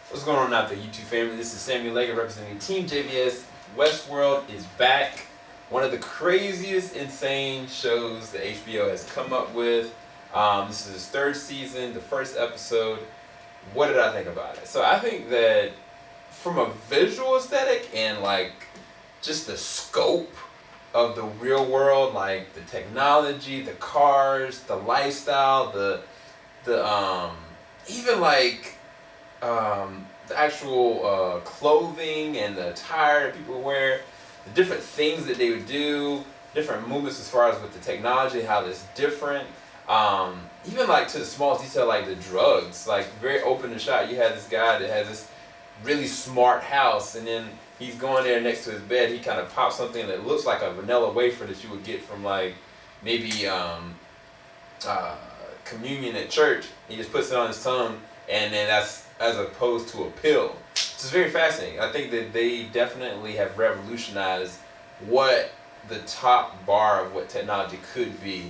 What's going on out there, YouTube family? This is Samuel Leggett representing Team JBS. Westworld is back. One of the craziest, insane shows that HBO has come up with. This is its third season, the first episode. What did I think about it? So I think that from a visual aesthetic and like just the scope of the real world, like the technology, the cars, the lifestyle, the even like the actual clothing and the attire that people wear, the different things that they would do, different movements as far as with the technology, how it's different. Even like to the small detail, like the drugs, like very open and shot. You had this guy that has this really smart house, and then he's going there next to his bed. He kind of pops something that looks like a vanilla wafer that you would get from like maybe communion at church. He just puts it on his tongue, and then that's as opposed to a pill. It's very fascinating. I think that they definitely have revolutionized what the top bar of what technology could be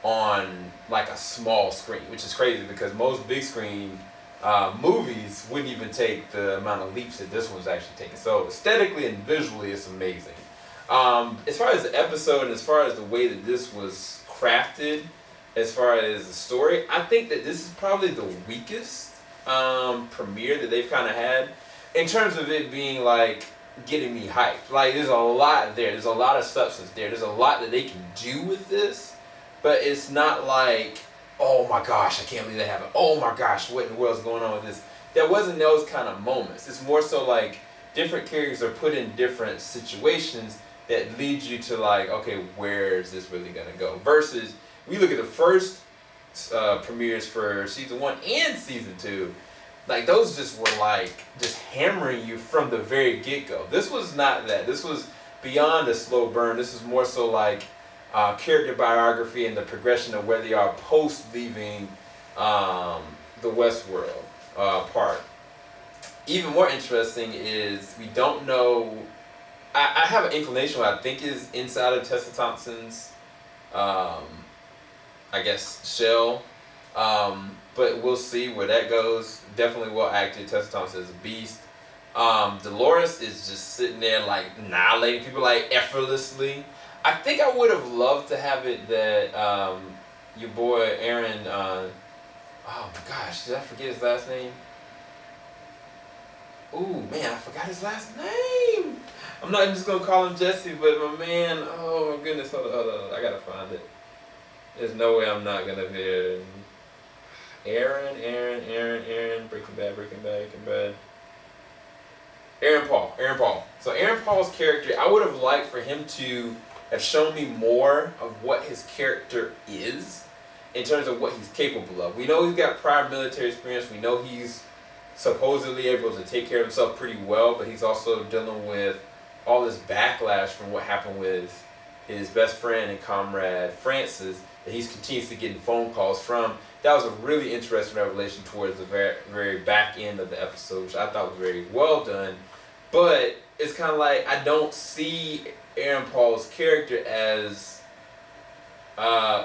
on like a small screen, which is crazy because most big screen movies wouldn't even take the amount of leaps that this one's actually taking. So aesthetically and visually, it's amazing. As far as the episode and as far as the way that this was crafted, as far as the story, I think that this is probably the weakest premiere that they've kind of had in terms of it being like getting me hyped. Like there's a lot there. There's a lot of substance there. There's a lot that they can do with this, but it's not like, oh my gosh, I can't believe that happened. Oh my gosh, what in the world's going on with this? There wasn't those kind of moments. It's more so like different characters are put in different situations that lead you to like, okay, where is this really gonna go? Versus we look at the first premieres for season 1 and season 2, like those just were like just hammering you from the very get-go. This was not that. This was beyond a slow burn. This is more so like character biography and the progression of where they are post leaving the Westworld part. Even more interesting is we don't know. I have an inclination what I think is inside of Tessa Thompson's I guess shell, but we'll see where that goes. Definitely well acted. Tessa Thompson is a beast. Dolores is just sitting there like annihilating people like effortlessly. I think I would have loved to have it that your boy Aaron, oh my gosh, did I forget his last name? Ooh man, I forgot his last name. I'm not just gonna call him Jesse, but my man, oh my goodness, hold on, I gotta find it. There's no way I'm not gonna be Aaron, Breaking Bad. Aaron Paul. So Aaron Paul's character, I would have liked for him to have shown me more of what his character is in terms of what he's capable of. We know he's got prior military experience. We know he's supposedly able to take care of himself pretty well, but he's also dealing with all this backlash from what happened with his best friend and comrade Francis that he's continuously getting phone calls from. That was a really interesting revelation towards the very, very back end of the episode, which I thought was very well done. But it's kind of like I don't see Aaron Paul's character as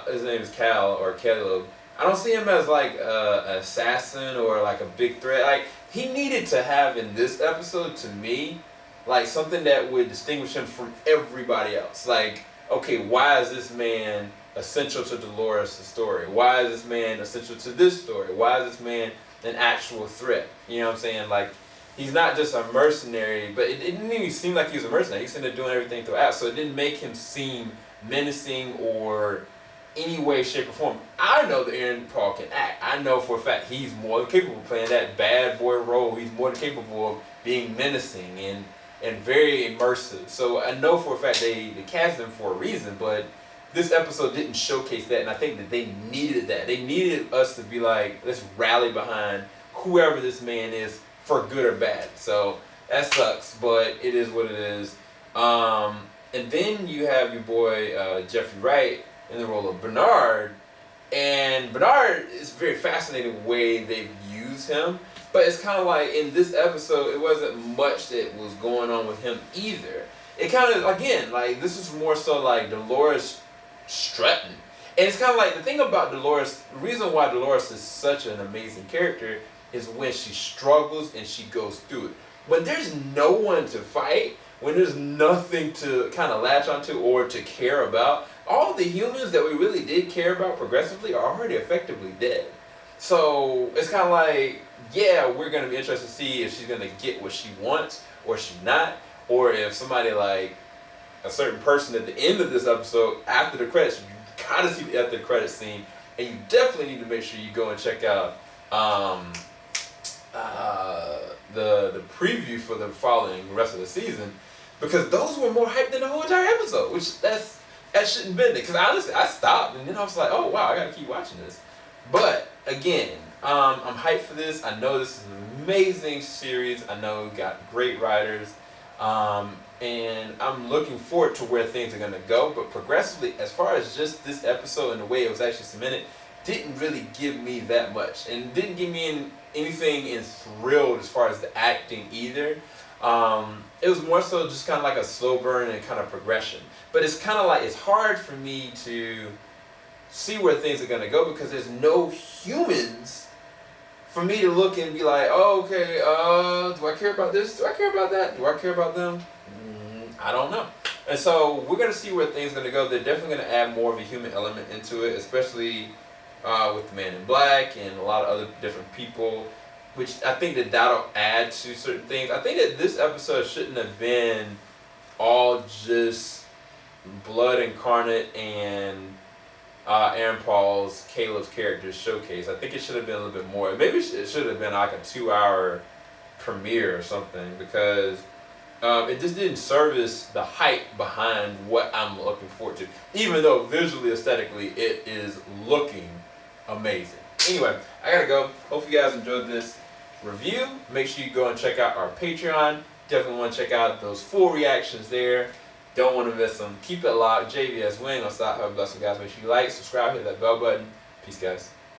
his name is Cal or Caleb. I don't see him as like an assassin or like a big threat. Like he needed to have in this episode, to me, like something that would distinguish him from everybody else. Like, okay, why is this man essential to Dolores' story? Why is this man essential to this story? Why is this man an actual threat? You know what I'm saying? Like, he's not just a mercenary, but it didn't even seem like he was a mercenary. He's sitting there doing everything throughout, so it didn't make him seem menacing or any way, shape, or form. I know that Aaron Paul can act. I know for a fact he's more than capable of playing that bad boy role. He's more than capable of being menacing and very immersive. So I know for a fact they cast him for a reason, but this episode didn't showcase that, and I think that they needed that. They needed us to be like, let's rally behind whoever this man is, for good or bad. So that sucks, but it is what it is. And then you have your boy Jeffrey Wright in the role of Bernard, and Bernard is a very fascinating way they've used him. But it's kind of like in this episode, it wasn't much that was going on with him either. It kind of, again, like this is more so like Dolores strutting. And it's kind of like the thing about Dolores, the reason why Dolores is such an amazing character is when she struggles and she goes through it. When there's no one to fight, when there's nothing to kind of latch onto or to care about, all the humans that we really did care about progressively are already effectively dead. So it's kind of like, yeah, we're going to be interested to see if she's going to get what she wants or she's not, or if somebody like a certain person at the end of this episode, after the credits, you gotta see the after the credits scene, and you definitely need to make sure you go and check out the preview for the following rest of the season, because those were more hype than the whole entire episode, which that shouldn't have been it. Because honestly, I stopped and then I was like, oh wow, I gotta keep watching this. But again, I'm hyped for this. I know this is an amazing series. I know we got great writers. And I'm looking forward to where things are going to go. But progressively, as far as just this episode and the way it was actually cemented, didn't really give me that much. And didn't give me anything enthralled as far as the acting either. It was more so just kind of like a slow burn and kind of progression. But it's kind of like, it's hard for me to see where things are going to go because there's no humans for me to look and be like, oh, okay, do I care about this? Do I care about that? Do I care about them? I don't know. And so we're going to see where things are going to go. They're definitely going to add more of a human element into it, especially with the Man in Black and a lot of other different people, which I think that'll add to certain things. I think that this episode shouldn't have been all just blood incarnate and Aaron Paul's, Caleb's character showcase. I think it should have been a little bit more. Maybe it should have been like a 2-hour premiere or something, because it just didn't service the hype behind what I'm looking forward to. Even though visually, aesthetically, it is looking amazing. Anyway, I gotta go. Hope you guys enjoyed this review. Make sure you go and check out our Patreon. Definitely want to check out those full reactions there. Don't want to miss them. Keep it locked. JVS Wing. I'll stop. Have a blessing, guys. Make sure you like, subscribe, hit that bell button. Peace, guys.